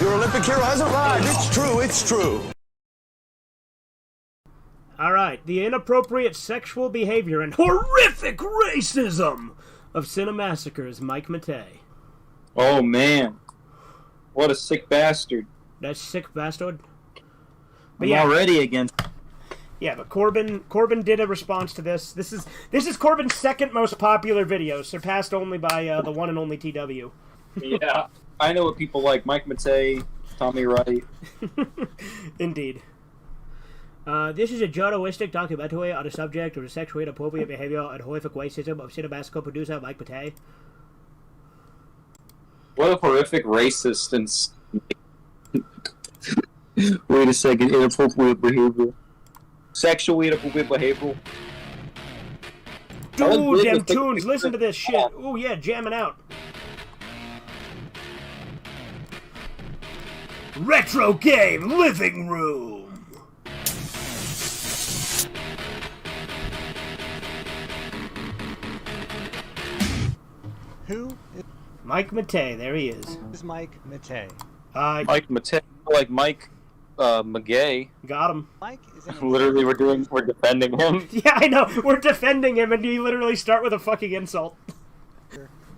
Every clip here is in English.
Your Olympic hero has arrived. It's true, it's true. Alright, the inappropriate sexual behavior and horrific racism of Cinemassacre's Mike Matei. Oh, man. What a sick bastard. That sick bastard. But yeah, already against... Yeah, but Corbin did a response to this. This is Corbin's second most popular video, surpassed only by the one and only TW. Yeah, I know what people like. Mike Matei, Tommy Wright. Indeed. This is a journalistic documentary on the subject of the sexually inappropriate behavior and horrific racism of Cinemassacre producer Mike Matei. What a horrific racist and... Wait a second, inappropriate behavior. Sexually inappropriate behavior. Dude, them tunes, listen to this shit. Oh yeah, jamming out. Retro game living room. Who is Mike Matei? There he is. Mike Matei? Mike Matei, like Mike McGay. Got him. Mike is Literally, we're defending him. Yeah, I know. We're defending him, and you literally start with a fucking insult.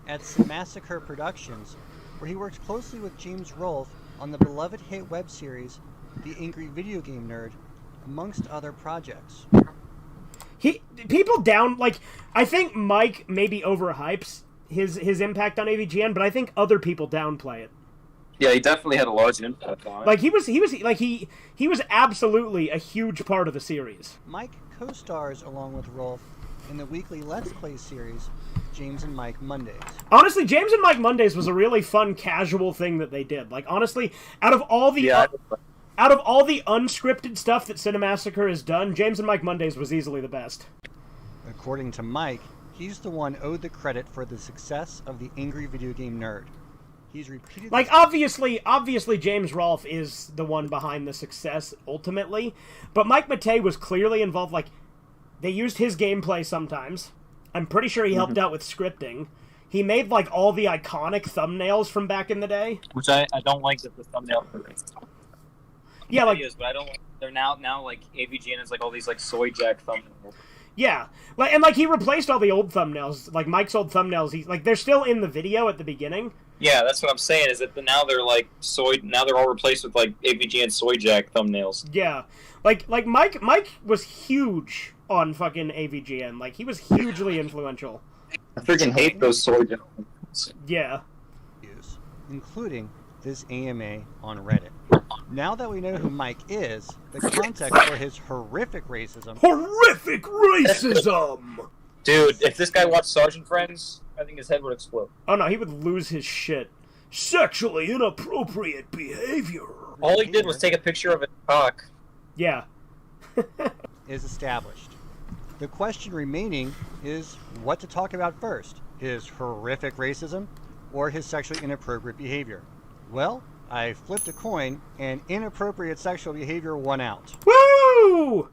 At Cinemassacre Productions, where he worked closely with James Rolfe on the beloved hit web series The Angry Video Game Nerd, amongst other projects. I think Mike maybe overhypes his impact on AVGN, but I think other people downplay it. Yeah, he definitely had a large impact on it. Like he was absolutely a huge part of the series. Mike co-stars along with Rolfe in the weekly Let's Play series James and Mike Mondays. Honestly, James and Mike Mondays was a really fun casual thing that they did. Like honestly, out of all the unscripted stuff that Cinemassacre has done, James and Mike Mondays was easily the best. According to Mike, he's the one owed the credit for the success of the Angry Video Game Nerd. He's repeatedly... Like, obviously James Rolfe is the one behind the success, ultimately. But Mike Matei was clearly involved. Like, they used his gameplay sometimes. I'm pretty sure he helped out with scripting. He made, like, all the iconic thumbnails from back in the day. Which I don't like that the thumbnail for it. Yeah, like... But I don't like... They're now like, AVGN is, like, all these, like, soy jack thumbnails. Yeah, like he replaced all the old thumbnails. Like Mike's old thumbnails, they're still in the video at the beginning. Yeah, that's what I'm saying. Is that now they're like now they're all replaced with like AVGN soy jack thumbnails. Yeah, like Mike was huge on fucking AVGN. Like he was hugely influential. I freaking hate those soy jack. Yeah, including this AMA on Reddit. Now that we know who Mike is, the context for his horrific racism... Horrific racism! Dude, if this guy watched Sergeant Friends, I think his head would explode. Oh no, he would lose his shit. Sexually inappropriate behavior. All he did was take a picture of his cock. Yeah. is established. The question remaining is what to talk about first, his horrific racism or his sexually inappropriate behavior. Well, I flipped a coin, and inappropriate sexual behavior won out. Woo!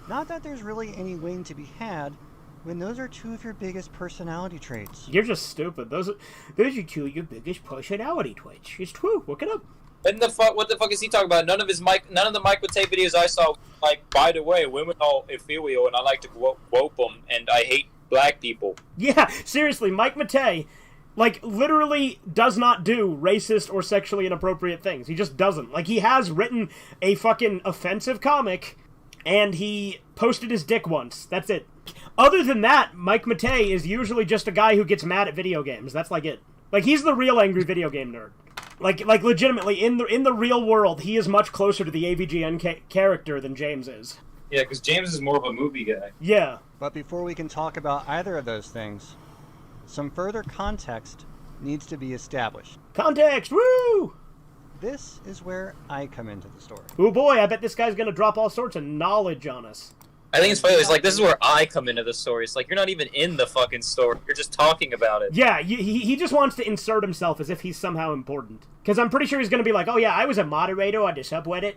Not that there's really any win to be had, when those are two of your biggest personality traits. You're just stupid. Those are two of your biggest personality traits. It's true. Look it up. What the fuck is he talking about? None of the Mike Matei videos I saw, like, by the way, women are ethereal, and I like to quote them, and I hate black people. Yeah, seriously, Mike Matei... like, literally does not do racist or sexually inappropriate things. He just doesn't. Like, he has written a fucking offensive comic, and he posted his dick once. That's it. Other than that, Mike Matei is usually just a guy who gets mad at video games. That's, like, it. Like, he's the real angry video game nerd. Like legitimately, in the real world, he is much closer to the AVGN character than James is. Yeah, because James is more of a movie guy. Yeah. But before we can talk about either of those things... some further context needs to be established. Context! Woo! This is where I come into the story. Oh boy, I bet this guy's gonna drop all sorts of knowledge on us. I think it's funny. It's like, this is where I come into the story. It's like, you're not even in the fucking story. You're just talking about it. Yeah, he just wants to insert himself as if he's somehow important. Because I'm pretty sure he's gonna be like, oh yeah, I was a moderator on the subreddit.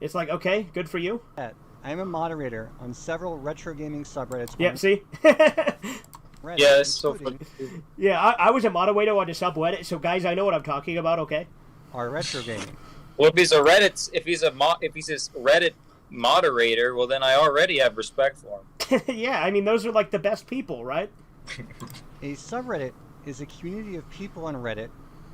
It's like, okay, good for you. I am a moderator on several retro gaming subreddits. Yep, see? Reddit, Yeah, it's so including funny. Yeah, I was a moderator on the subreddit, so guys, I know what I'm talking about. Okay. our retro gaming. Well, if he's a Reddit moderator, well then I already have respect for him. Yeah, I mean those are like the best people, right? A subreddit is a community of people on Reddit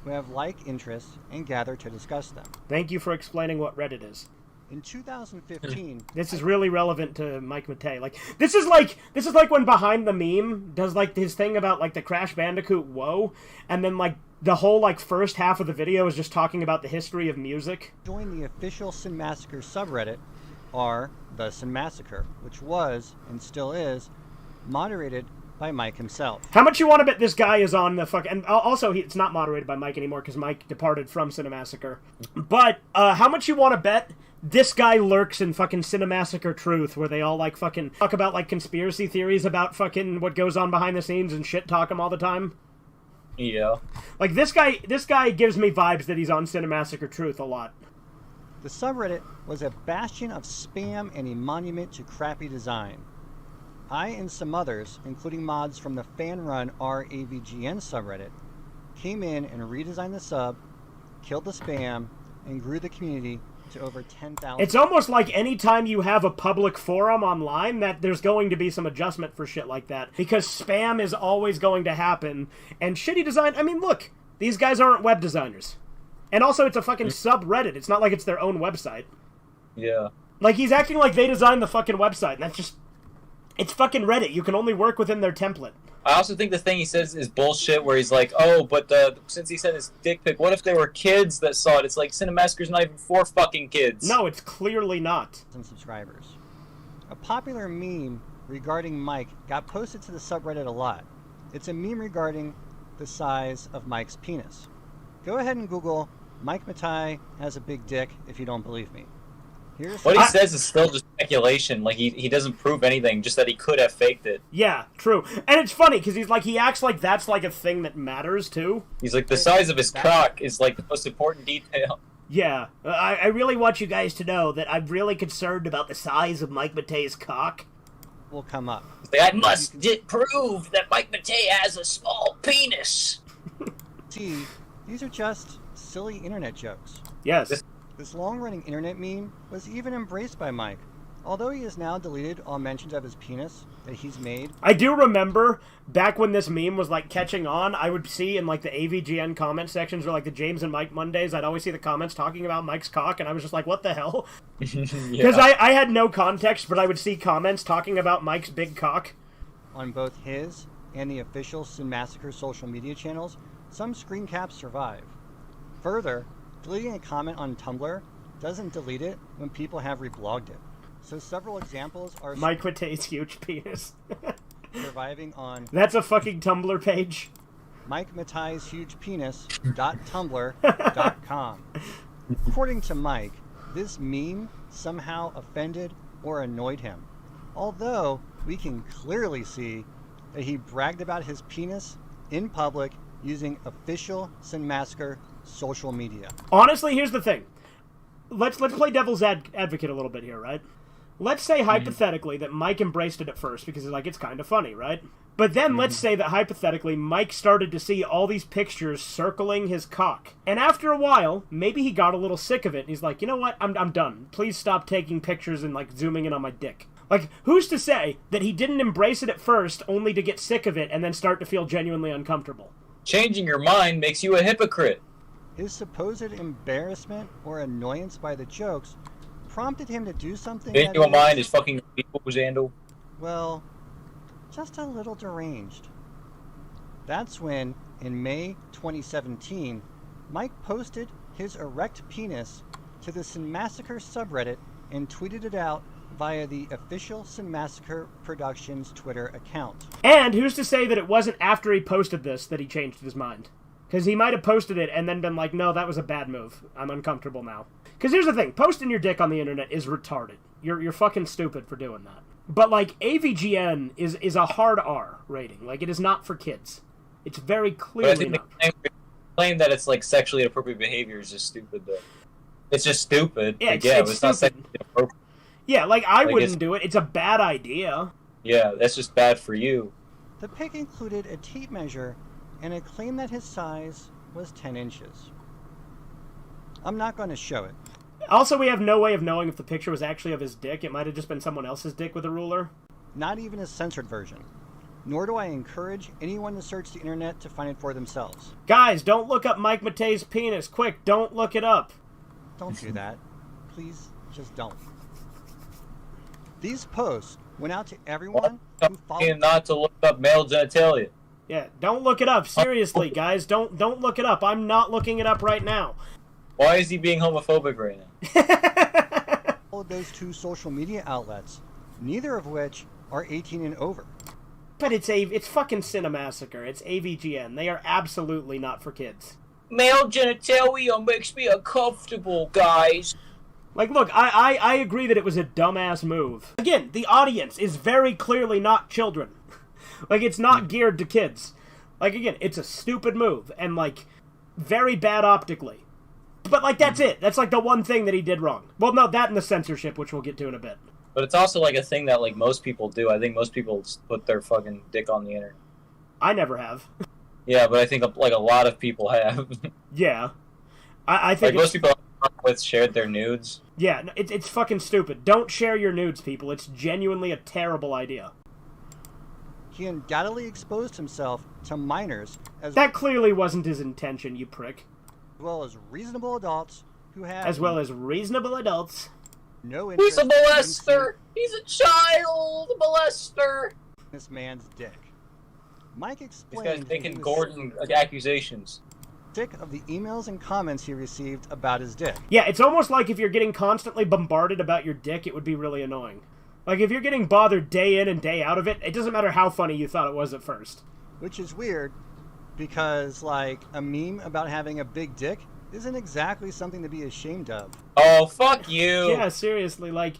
who have like interests and gather to discuss them. Thank you for explaining what Reddit is. In 2015, This is really relevant to Mike Matei. Like this is like when Behind the Meme does like his thing about like the Crash Bandicoot whoa, and then like the whole like first half of the video is just talking about the history of music. join the official Sin Massacre subreddit are the Sin Massacre, which was, and still is, moderated by Mike himself. How much you want to bet this guy is on the fuck? And also, it's not moderated by Mike anymore because Mike departed from Cinemassacre. But how much you want to bet this guy lurks in fucking Cinemassacre Truth, where they all like fucking talk about like conspiracy theories about fucking what goes on behind the scenes and shit talk him all the time? Yeah. Like this guy gives me vibes that he's on Cinemassacre Truth a lot. The subreddit was a bastion of spam and a monument to crappy design. I and some others, including mods from the fan-run RAVGN subreddit, came in and redesigned the sub, killed the spam, and grew the community to over 10,000. It's almost like anytime you have a public forum online that there's going to be some adjustment for shit like that. Because spam is always going to happen. And shitty design, I mean, look, these guys aren't web designers. And also, it's a fucking subreddit. It's not like it's their own website. Yeah. Like, he's acting like they designed the fucking website, and that's just... It's fucking Reddit. You can only work within their template. I also think the thing he says is bullshit, where he's like, oh, but since he sent his dick pic, what if there were kids that saw it? It's like, Cinemassacre's not even for fucking kids. No, it's clearly not. Subscribers. A popular meme regarding Mike got posted to the subreddit a lot. It's a meme regarding the size of Mike's penis. Go ahead and Google Mike Matei has a big dick if you don't believe me. Here's What he says is still just speculation. Like, he doesn't prove anything, just that he could have faked it. Yeah, true. And it's funny, because he acts like that's like a thing that matters, too. He's like, the size of his cock is like the most important detail. Yeah, I really want you guys to know that I'm really concerned about the size of Mike Matei's cock. will come up. He's like, I must prove that Mike Matei has a small penis. See, these are just silly internet jokes. Yes. This long-running internet meme was even embraced by Mike, although he has now deleted all mentions of his penis that he's made. I do remember back when this meme was like catching on, I would see in like the AVGN comment sections or like the James and Mike Mondays, I'd always see the comments talking about Mike's cock, and I was just like, what the hell? Because I had no context, but I would see comments talking about Mike's big cock. On both his and the official Sin Massacre social media channels, some screen caps survive. Further, deleting a comment on Tumblr doesn't delete it when people have reblogged it. So several examples are Mike Matei's huge penis. surviving on That's a fucking Tumblr page. Mike Matei's huge penis.tumblr.com. According to Mike, this meme somehow offended or annoyed him. Although we can clearly see that he bragged about his penis in public using official Sin Massacre social media. Honestly, here's the thing. Let's play devil's advocate a little bit here, right? Let's say hypothetically that Mike embraced it at first because he's like, it's kind of funny, right? But then let's say that hypothetically Mike started to see all these pictures circling his cock. And after a while, maybe he got a little sick of it and he's like, you know what? I'm done. Please stop taking pictures and like zooming in on my dick. Like, who's to say that he didn't embrace it at first only to get sick of it and then start to feel genuinely uncomfortable? Changing your mind makes you a hypocrite. His supposed embarrassment or annoyance by the jokes prompted him to do something Changing your mind is fucking people, Xandal. well, just a little deranged. That's when, in May 2017, Mike posted his erect penis to the Sin Massacre subreddit and tweeted it out via the official Sin Massacre Productions Twitter account. And who's to say that it wasn't after he posted this that he changed his mind? Because he might have posted it and then been like, no, that was a bad move. I'm uncomfortable now. Because here's the thing. Posting your dick on the internet is retarded. You're fucking stupid for doing that. But, like, AVGN is a hard R rating. Like, it is not for kids. It's very clearly not. The claim that it's, like, sexually inappropriate behavior is just stupid, though. It's just stupid. Yeah, like, it's not stupid. sexually inappropriate. Yeah, like, I wouldn't do it. It's a bad idea. Yeah, that's just bad for you. The pic included a tape measure and a claim that his size was 10 inches. I'm not going to show it. Also, we have no way of knowing if the picture was actually of his dick. It might have just been someone else's dick with a ruler. Not even a censored version. Nor do I encourage anyone to search the internet to find it for themselves. Guys, don't look up Mike Mattei's penis. Quick, don't look it up. Don't do that. Please, just don't. These posts went out to everyone who followed... Not to look up male genitalia. Yeah, don't look it up. Seriously, guys, don't look it up. I'm not looking it up right now. Why is he being homophobic right now? Followed those two social media outlets, neither of which are 18 and over. But it's fucking Cinemassacre. It's AVGN. They are absolutely not for kids. Male genitalia makes me uncomfortable, guys. Like, look, I agree that it was a dumbass move. Again, the audience is very clearly not children. Like, it's not geared to kids. Like, again, it's a stupid move, and, like, very bad optically. But, like, that's it. That's, like, the one thing that he did wrong. Well, no, that and the censorship, which we'll get to in a bit. But it's also, like, a thing that, like, most people do. I think most people put their fucking dick on the internet. I never have. Yeah, but I think, like, a lot of people have. Yeah. I think like, most people with shared their nudes. Yeah, it's fucking stupid. Don't share your nudes, people. It's genuinely a terrible idea. He undoubtedly exposed himself to minors That clearly wasn't his intention, you prick. well as reasonable adults who have... As well as reasonable adults. No He's interest a in molester! He's a child molester! this man's dick. Mike This explained guy's that making he was Gordon accusations. sick of the emails and comments he received about his dick. Yeah, it's almost like if you're getting constantly bombarded about your dick, it would be really annoying. Like, if you're getting bothered day in and day out of it, it doesn't matter how funny you thought it was at first. Which is weird, because, like, a meme about having a big dick isn't exactly something to be ashamed of. Oh, fuck you! Yeah, seriously, like,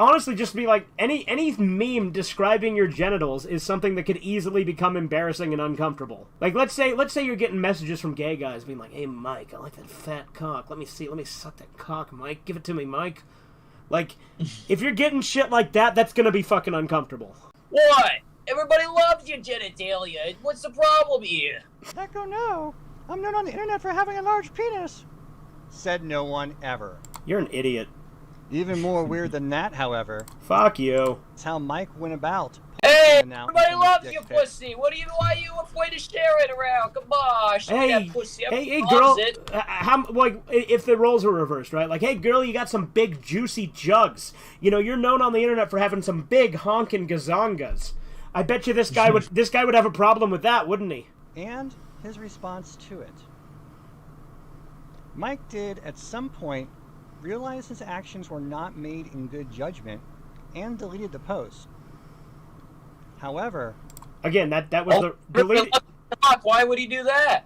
honestly, just be like, any meme describing your genitals is something that could easily become embarrassing and uncomfortable. Like, let's say you're getting messages from gay guys being like, hey, Mike, I like that fat cock. Let me suck that cock, Mike. Give it to me, Mike. Like, if you're getting shit like that, that's gonna be fucking uncomfortable. What? Everybody loves your genitalia. What's the problem here? Echo, no. I'm known on the internet for having a large penis. Said no one ever. You're an idiot. Even more weird than that, however, Fuck you. is how Mike went about. Hey, posting and everybody announcing his loves dick your pic. pussy. Why are you afraid to share it around? Come on, show me Hey, that pussy. hey, Everybody girl. loves it. Like, if the roles were reversed, right? Like, hey, girl, you got some big, juicy jugs. You know, you're known on the internet for having some big honkin' gazongas. I bet you this guy would have a problem with that, wouldn't he? And his response to it. Mike did, at some point, realize his actions were not made in good judgment and deleted the post. However, Again, that was Why would he do that?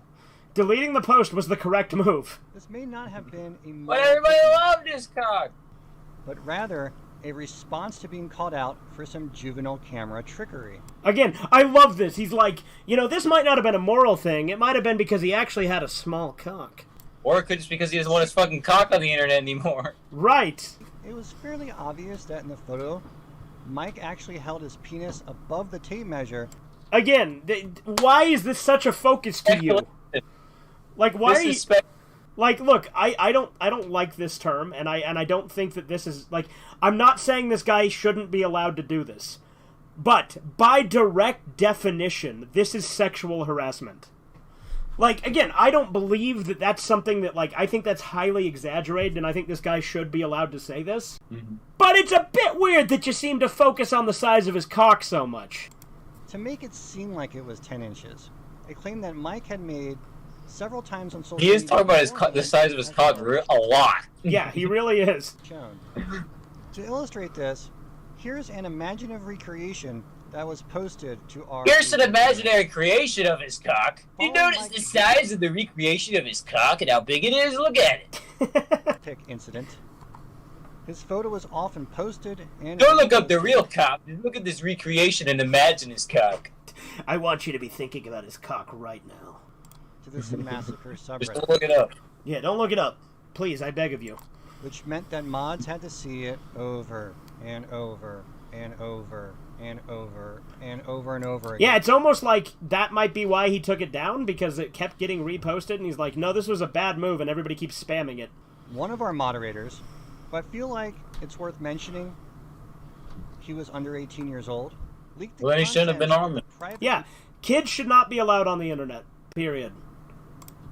deleting the post was the correct move. this may not have been a But moral everybody victory, loved his cock. but rather a response to being called out for some juvenile camera trickery. Again, I love this. He's like, you know, this might not have been a moral thing. It might have been because he actually had a small cock. Or it could just because he doesn't want his fucking cock on the internet anymore. Right. It was fairly obvious that in the photo, Mike actually held his penis above the tape measure. Again, why is this such a focus to you? Like, why are you... Like, look, I don't like this term, and I don't think that this is, like, I'm not saying this guy shouldn't be allowed to do this. But, by direct definition, this is sexual harassment. Like, again, I don't believe that that's something that, like, I think that's highly exaggerated, and I think this guy should be allowed to say this. Mm-hmm. But it's a bit weird that you seem to focus on the size of his cock so much. To make it seem like it was 10 inches, a claim that Mike had made several times on social media. He is talking about the size of his cock a lot. Yeah, he really is. Shown. To illustrate this, here's an imaginative recreation that was posted to our... Here's an imaginary creation of his cock. You notice the size of the recreation of his cock and how big it is? Look at it. pic incident. His photo was often posted and... Don't look up the real cock. Just look at this recreation and imagine his cock. I want you to be thinking about his cock right now. To this massacre Just subreddit, don't look it up. Yeah, don't look it up. Please, I beg of you. which meant that mods had to see it over and over and over and over and over and over again. Yeah, it's almost like that might be why he took it down, because it kept getting reposted, and he's like, no, this was a bad move, and everybody keeps spamming it. One of our moderators, who I feel like it's worth mentioning, he was under 18 years old, leaked the Well, then he shouldn't have been on there. Yeah, kids should not be allowed on the internet, period.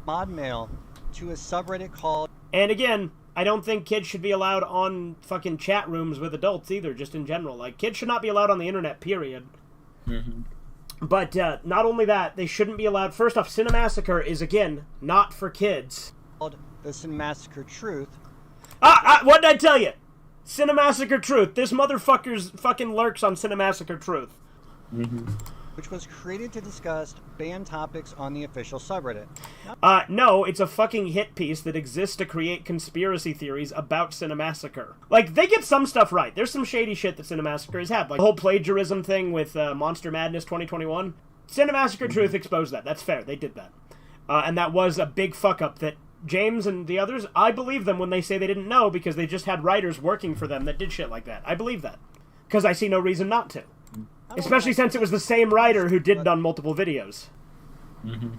Mod mail to a subreddit called... And again, I don't think kids should be allowed on fucking chat rooms with adults either, just in general. Like, kids should not be allowed on the internet, period. Mm-hmm. But not only that, they shouldn't be allowed... First off, Cinemassacre is, again, not for kids. The Cinemassacre Truth. What did I tell you? Cinemassacre Truth. This motherfucker's fucking lurks on Cinemassacre Truth. Mm-hmm. Which was created to discuss banned topics on the official subreddit. No, it's a fucking hit piece that exists to create conspiracy theories about Cinemassacre. Like, they get some stuff right. There's some shady shit that Cinemassacre has had. Like, the whole plagiarism thing with Monster Madness 2021. Cinemassacre Truth exposed that. That's fair. They did that. And that was a big fuck-up that James and the others, I believe them when they say they didn't know because they just had writers working for them that did shit like that. I believe that. Because I see no reason not to. Especially since it was the same writer who did it on multiple videos. Mm-hmm.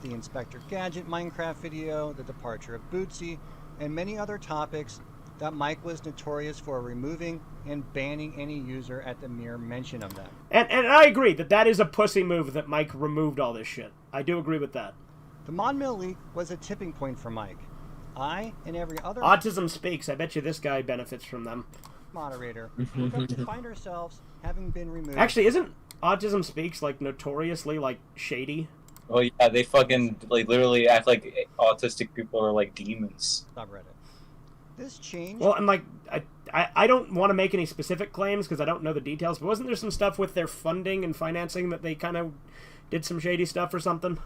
The Inspector Gadget Minecraft video, the departure of Bootsy, and many other topics that Mike was notorious for removing and banning any user at the mere mention of them. And I agree that is a pussy move that Mike removed all this shit. I do agree with that. The ModMail leak was a tipping point for Mike. I and every other Autism Speaks. I bet you this guy benefits from them. Moderator woke up to find ourselves having been removed. Actually, isn't Autism Speaks like notoriously like shady? Oh yeah, they fucking like literally act like autistic people are like demons. Subreddit. This changed. Well, and like I don't want to make any specific claims because I don't know the details, but wasn't there some stuff with their funding and financing that they kind of did some shady stuff or something?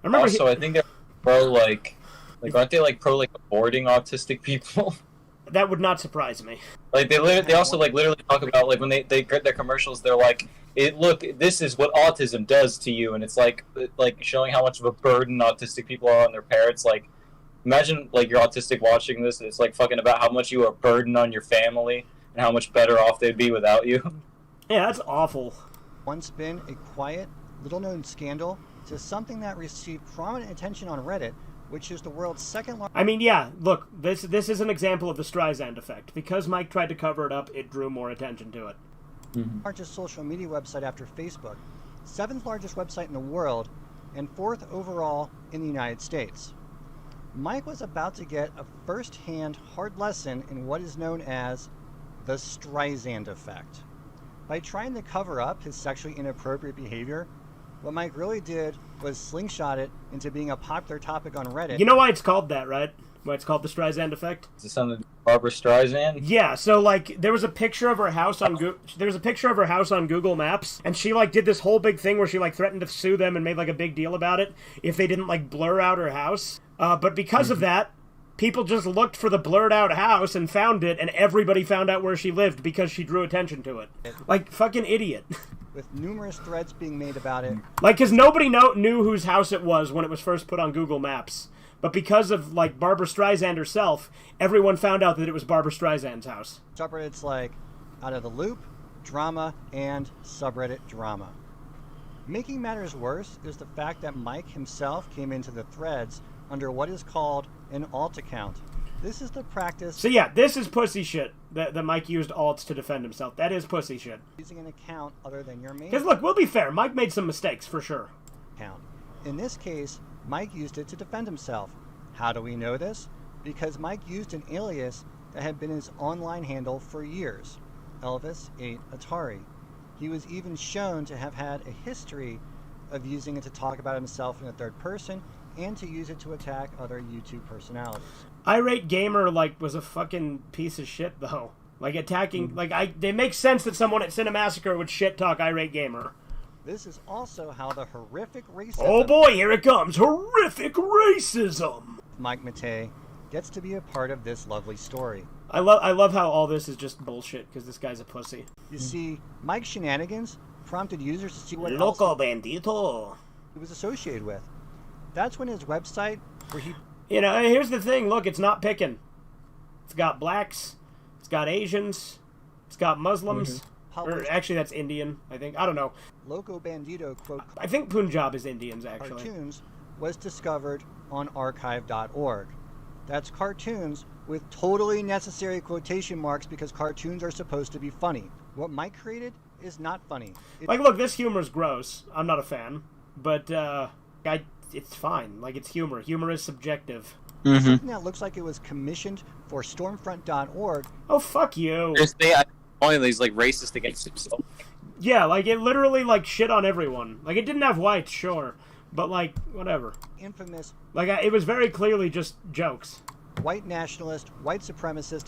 I remember. Also, I think they're pro like aren't they like pro like aborting autistic people? That would not surprise me. Like they also like literally talk about like when they get their commercials, they're like, look, this is what autism does to you, and it's like showing how much of a burden autistic people are on their parents. Like, imagine like you're autistic watching this, and it's like fucking about how much you are a burden on your family and how much better off they'd be without you. Yeah, that's awful. Once been a quiet, little-known scandal to something that received prominent attention on Reddit, which is the world's second largest... I mean, yeah, look, this is an example of the Streisand effect. Because Mike tried to cover it up, it drew more attention to it. Mm-hmm. Largest social media website after Facebook, 7th largest website in the world, and 4th overall in the United States. Mike was about to get a first-hand hard lesson in what is known as the Streisand effect. By trying to cover up his sexually inappropriate behavior, what Mike really did was slingshot it into being a popular topic on Reddit. You know why it's called that, right? Why it's called the Streisand effect? Is it something Barbara Streisand? Yeah, so like there was a picture of her house on Google Maps, and she like did this whole big thing where she like threatened to sue them and made like a big deal about it if they didn't like blur out her house. But because of that, people just looked for the blurred out house and found it, and everybody found out where she lived because she drew attention to it. Like, fucking idiot. With numerous threads being made about it. Like, because nobody knew whose house it was when it was first put on Google Maps. But because of, like, Barbara Streisand herself, everyone found out that it was Barbara Streisand's house. Subreddits like Out of the Loop, Drama, and Subreddit Drama. Making matters worse is the fact that Mike himself came into the threads under what is called an alt account. This is the practice... So yeah, this is pussy shit that Mike used alts to defend himself. That is pussy shit. Using an account other than your main Because look, we'll be fair. Mike made some mistakes, for sure. account. In this case, Mike used it to defend himself. How do we know this? Because Mike used an alias that had been his online handle for years. Elvis8Atari. He was even shown to have had a history of using it to talk about himself in the third person and to use it to attack other YouTube personalities. Irate Gamer, like, was a fucking piece of shit, though. Like, attacking... it makes sense that someone at Cinemassacre would shit-talk Irate Gamer. This is also how the horrific racism... Oh boy, here it comes! Horrific racism! Mike Matei gets to be a part of this lovely story. I love how all this is just bullshit, because this guy's a pussy. You see, Mike's shenanigans prompted users to see what Loco else bandito. he was associated with. That's when his website, where he... You know, here's the thing. Look, it's not picking. It's got blacks. It's got Asians. It's got Muslims. Or published actually, that's Indian, I think. I don't know. Loco Bandito quote I think Punjab is Indians, actually. cartoons was discovered on archive.org. That's cartoons with totally necessary quotation marks because cartoons are supposed to be funny. What Mike created is not funny. Like, look, this humor's gross. I'm not a fan. But, it's fine. Like, it's humor. Humor is subjective. Something that looks like it was commissioned for Stormfront.org. Oh, fuck you. Only these like racist against himself. Yeah, like, it literally, like, shit on everyone. Like, it didn't have whites, sure. But, like, whatever. Infamous Like, it was very clearly just jokes. white nationalist, white supremacist,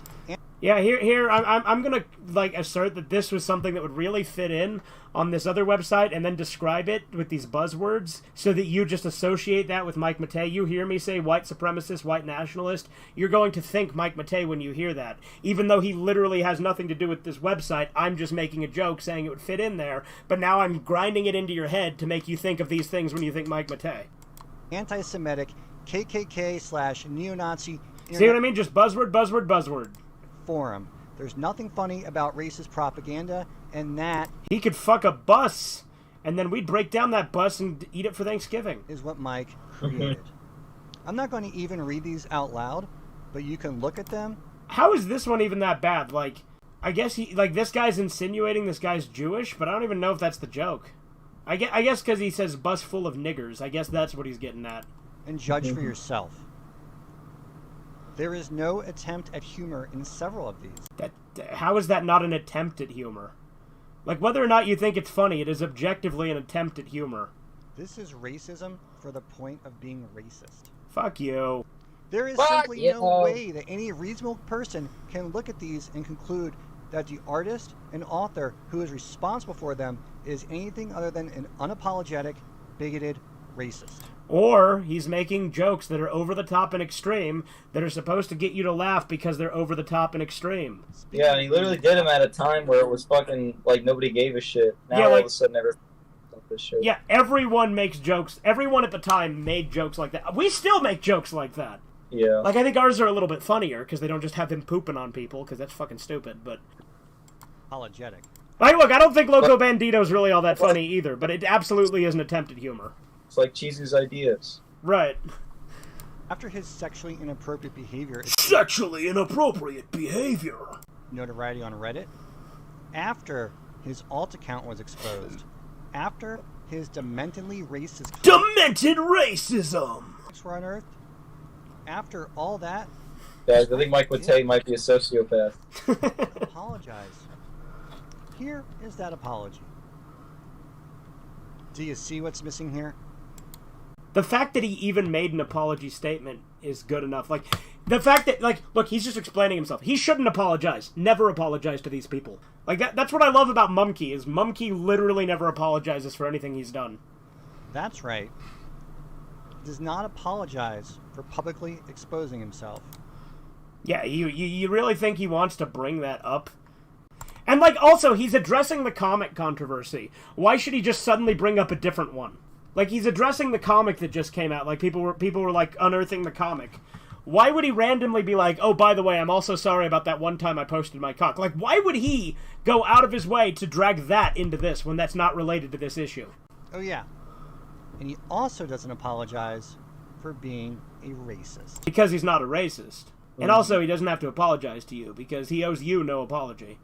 Yeah, here, I'm gonna, like, assert that this was something that would really fit in on this other website and then describe it with these buzzwords so that you just associate that with Mike Matei. You hear me say white supremacist, white nationalist, you're going to think Mike Matei when you hear that. Even though he literally has nothing to do with this website, I'm just making a joke saying it would fit in there, but now I'm grinding it into your head to make you think of these things when you think Mike Matei. anti-Semitic, KKK/neo-Nazi See what I mean? Just buzzword, buzzword, buzzword. forum. There's nothing funny about racist propaganda, and that He could fuck a bus, and then we'd break down that bus and eat it for Thanksgiving. is what Mike created. I'm not going to even read these out loud, but you can look at them. How is this one even that bad? Like, I guess this guy's insinuating this guy's Jewish, but I don't even know if that's the joke. I guess because he says bus full of niggers. I guess that's what he's getting at. And judge for yourself. There is no attempt at humor in several of these. How is that not an attempt at humor? Like, whether or not you think it's funny, it is objectively an attempt at humor. This is racism for the point of being racist. Fuck you. There is Fuck simply you. no way that any reasonable person can look at these and conclude that the artist and author who is responsible for them is anything other than an unapologetic, bigoted racist. Or he's making jokes that are over the top and extreme that are supposed to get you to laugh because they're over the top and extreme. Yeah, and he literally did them at a time where it was fucking like nobody gave a shit. Now Yeah, all like- of a sudden everyone this shit. Yeah, everyone makes jokes. Everyone at the time made jokes like that. We still make jokes like that. Yeah. Like, I think ours are a little bit funnier because they don't just have him pooping on people because that's fucking stupid, but... Apologetic. Like, look, I don't think Loco Bandito's really all that funny either, but it absolutely is an attempt at humor. It's like Cheesy's ideas. Right. After his sexually inappropriate behavior, Sexually inappropriate behavior. notoriety on Reddit, after his alt account was exposed, after his dementedly racist Demented racism! comments were unearthed, after all that, Guys, I think Mike Matei might be a sociopath. apologize. Here is that apology. Do you see what's missing here? The fact that he even made an apology statement is good enough. Like, the fact that, like, look, he's just explaining himself. He shouldn't apologize. Never apologize to these people. Like, that's what I love about Mumkey, is Mumkey literally never apologizes for anything he's done. That's right. Does not apologize for publicly exposing himself. Yeah, you really think he wants to bring that up? And, like, also, he's addressing the comic controversy. Why should he just suddenly bring up a different one? Like, he's addressing the comic that just came out. Like, people were like, unearthing the comic. Why would he randomly be like, oh, by the way, I'm also sorry about that one time I posted my cock? Like, why would he go out of his way to drag that into this when that's not related to this issue? Oh yeah. And he also doesn't apologize for being a racist. Because he's not a racist. And also, he doesn't have to apologize to you, because he owes you no apology.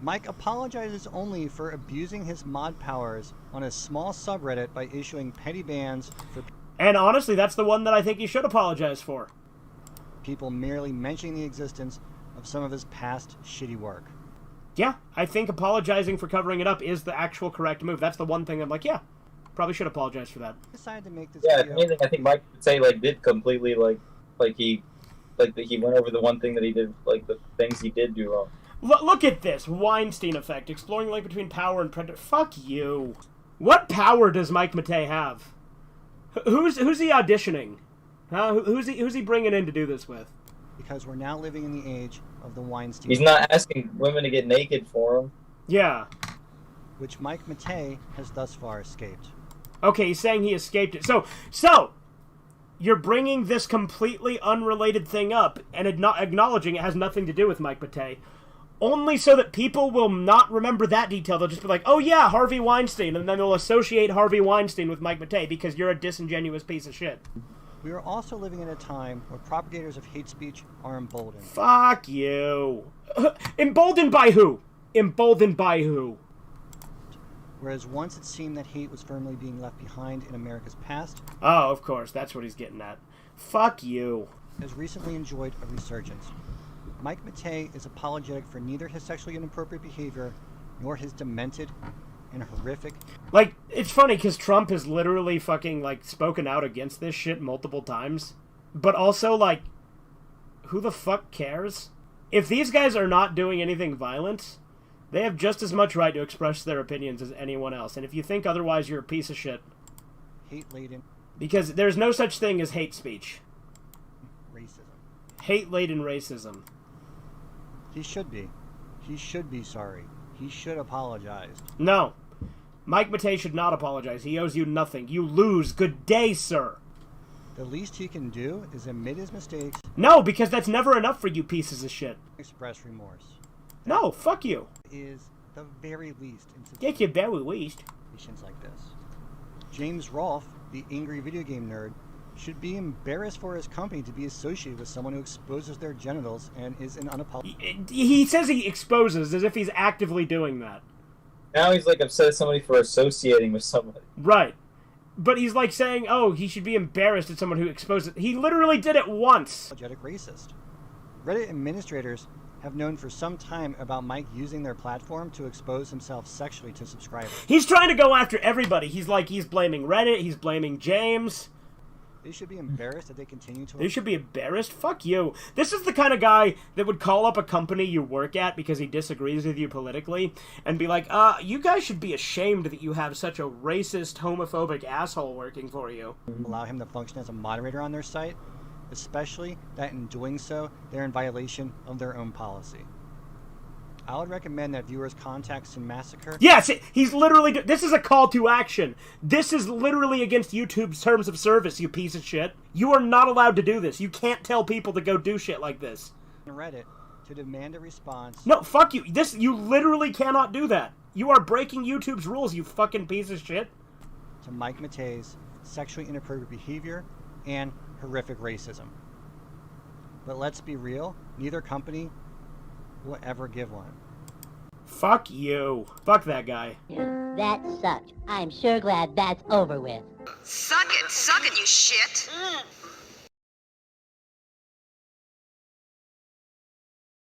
Mike apologizes only for abusing his mod powers on a small subreddit by issuing petty bans for And honestly, that's the one that I think he should apologize for. people merely mentioning the existence of some of his past shitty work. Yeah, I think apologizing for covering it up is the actual correct move. That's the one thing I'm like, yeah, probably should apologize for that. I decided to make this Yeah, if video. anything, I think Mike Matei like did completely he went over the one thing that he did, like the things he did do wrong. Look at this Weinstein effect, exploring the link between power and predator. Fuck you. What power does Mike Matei have? Who's he auditioning? Huh? Who's he bringing in to do this with? Because we're now living in the age of the Weinstein, He's not asking women to get naked for him. Yeah. which Mike Matei has thus far escaped. Okay, he's saying he escaped it. So you're bringing this completely unrelated thing up and acknowledging it has nothing to do with Mike Matei. only so that people will not remember that detail. They'll just be like, oh yeah, Harvey Weinstein, and then they'll associate Harvey Weinstein with Mike Matei because you're a disingenuous piece of shit. We are also living in a time where propagators of hate speech are emboldened. Fuck you. Emboldened by who? Emboldened by who? Whereas once it seemed that hate was firmly being left behind in America's past, Oh, of course, that's what he's getting at. Fuck you. has recently enjoyed a resurgence. Mike Matei is apologetic for neither his sexually inappropriate behavior nor his demented and horrific. Like, it's funny because Trump has literally fucking, like, spoken out against this shit multiple times. But also, like, who the fuck cares? If these guys are not doing anything violent, they have just as much right to express their opinions as anyone else. And if you think otherwise, you're a piece of shit. Hate-laden Because there's no such thing as hate speech. racism. Hate-laden racism. He should be. He should be sorry. He should apologize. No. Mike Matei should not apologize. He owes you nothing. You lose. Good day, sir. The least he can do is admit his mistakes, No, because that's never enough for you pieces of shit. express remorse. No, fuck you. Is the very least in Get your very least. situations like this. James Rolfe, the angry video game nerd, should be embarrassed for his company to be associated with someone who exposes their genitals and is an unapologetic. He says he exposes as if he's actively doing that. Now he's like upset at somebody for associating with somebody. Right. But he's like saying, oh, he should be embarrassed at someone who exposes... He literally did it once. Racist. Reddit administrators have known for some time about Mike using their platform to expose himself sexually to subscribers. He's trying to go after everybody. He's blaming Reddit. He's blaming James. They should be embarrassed that they continue to... They should be embarrassed? Fuck you. This is the kind of guy that would call up a company you work at because he disagrees with you politically and be like, you guys should be ashamed that you have such a racist, homophobic asshole working for you. allow him to function as a moderator on their site, especially that in doing so, they're in violation of their own policy. I would recommend that viewers contact Sin Massacre. Yes, he's literally... This is a call to action. This is literally against YouTube's terms of service, you piece of shit. You are not allowed to do this. You can't tell people to go do shit like this. Reddit to demand a response. No, fuck you. You literally cannot do that. You are breaking YouTube's rules, you fucking piece of shit. To Mike Matei's sexually inappropriate behavior and horrific racism. But let's be real, neither company will ever give one. Fuck you. Fuck that guy. That sucked. I'm sure glad that's over with. Suck it, you shit.